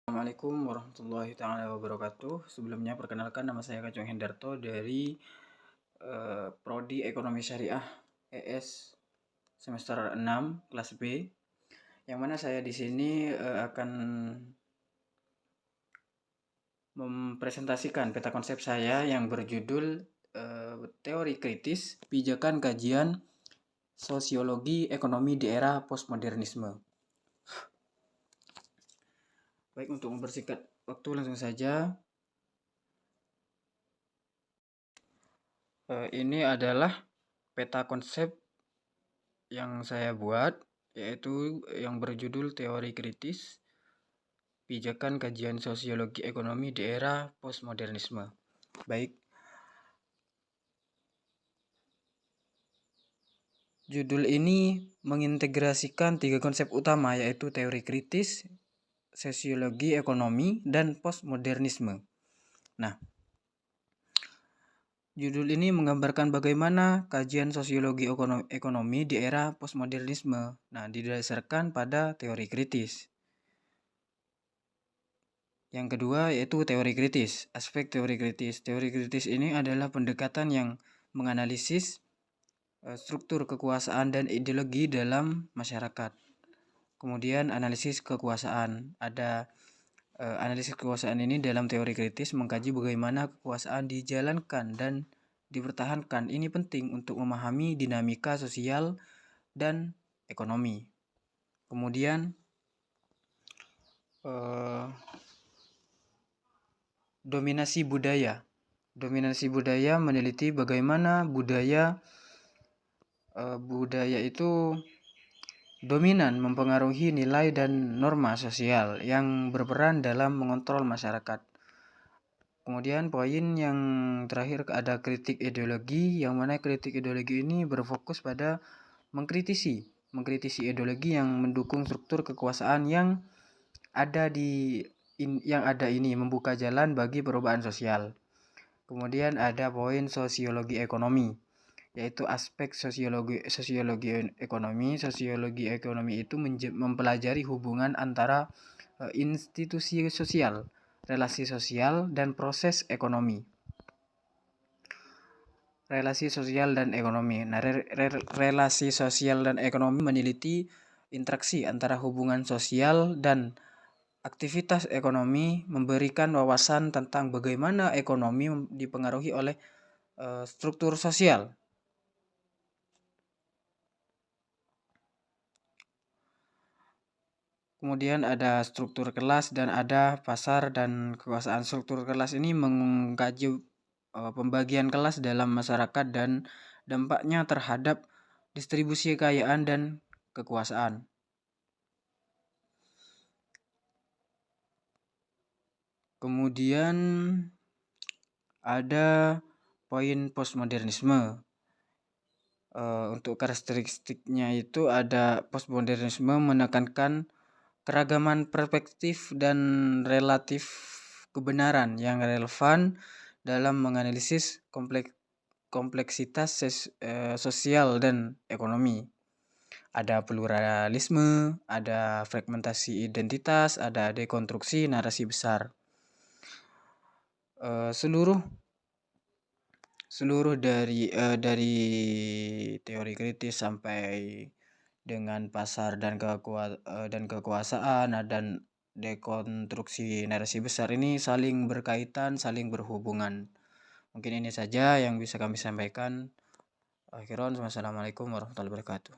Assalamualaikum warahmatullahi taala wabarakatuh. Sebelumnya perkenalkan, nama saya Kacung Hendarto dari Prodi Ekonomi Syariah ES semester 6 kelas B. Yang mana saya di sini akan mempresentasikan peta konsep saya yang berjudul Teori Kritis Pijakan Kajian Sosiologi Ekonomi di Era Postmodernisme. Baik, untuk mempersingkat waktu langsung saja. Ini adalah peta konsep yang saya buat, yaitu yang berjudul Teori Kritis Pijakan Kajian Sosiologi Ekonomi di Era Postmodernisme. Baik, judul ini mengintegrasikan 3 konsep utama, yaitu teori kritis, sosiologi ekonomi, dan postmodernisme. Nah, judul ini menggambarkan bagaimana kajian sosiologi ekonomi di era postmodernisme. Nah, didasarkan pada teori kritis. Yang kedua yaitu teori kritis. Aspek teori kritis. Teori kritis ini adalah pendekatan yang menganalisis struktur kekuasaan dan ideologi dalam masyarakat. Kemudian analisis kekuasaan. Ada analisis kekuasaan ini dalam teori kritis mengkaji bagaimana kekuasaan dijalankan dan dipertahankan. Ini penting untuk memahami dinamika sosial dan ekonomi. Kemudian dominasi budaya. Dominasi budaya meneliti bagaimana budaya itu dominan mempengaruhi nilai dan norma sosial yang berperan dalam mengontrol masyarakat. Kemudian poin yang terakhir ada kritik ideologi, yang mana kritik ideologi ini berfokus pada mengkritisi ideologi yang mendukung struktur kekuasaan yang ada ini, membuka jalan bagi perubahan sosial. Kemudian ada poin sosiologi ekonomi, yaitu aspek sosiologi ekonomi. Sosiologi ekonomi itu mempelajari hubungan antara institusi sosial, relasi sosial, dan proses ekonomi. Relasi sosial dan ekonomi. Nah, relasi sosial dan ekonomi meneliti interaksi antara hubungan sosial dan aktivitas ekonomi, memberikan wawasan tentang bagaimana ekonomi dipengaruhi oleh struktur sosial. Kemudian ada struktur kelas dan ada pasar dan kekuasaan. Struktur kelas ini mengkaji pembagian kelas dalam masyarakat dan dampaknya terhadap distribusi kekayaan dan kekuasaan. Kemudian ada poin postmodernisme. Untuk karakteristiknya itu ada postmodernisme menekankan keragaman perspektif dan relatif kebenaran yang relevan dalam menganalisis kompleksitas sosial dan ekonomi. Ada pluralisme, ada fragmentasi identitas, ada dekonstruksi narasi besar. Seluruh dari teori kritis sampai dengan pasar dan kekuasaan dan dekonstruksi narasi besar ini saling berkaitan, saling berhubungan. Mungkin ini saja yang bisa kami sampaikan. Akhirnya, wassalamualaikum warahmatullahi wabarakatuh.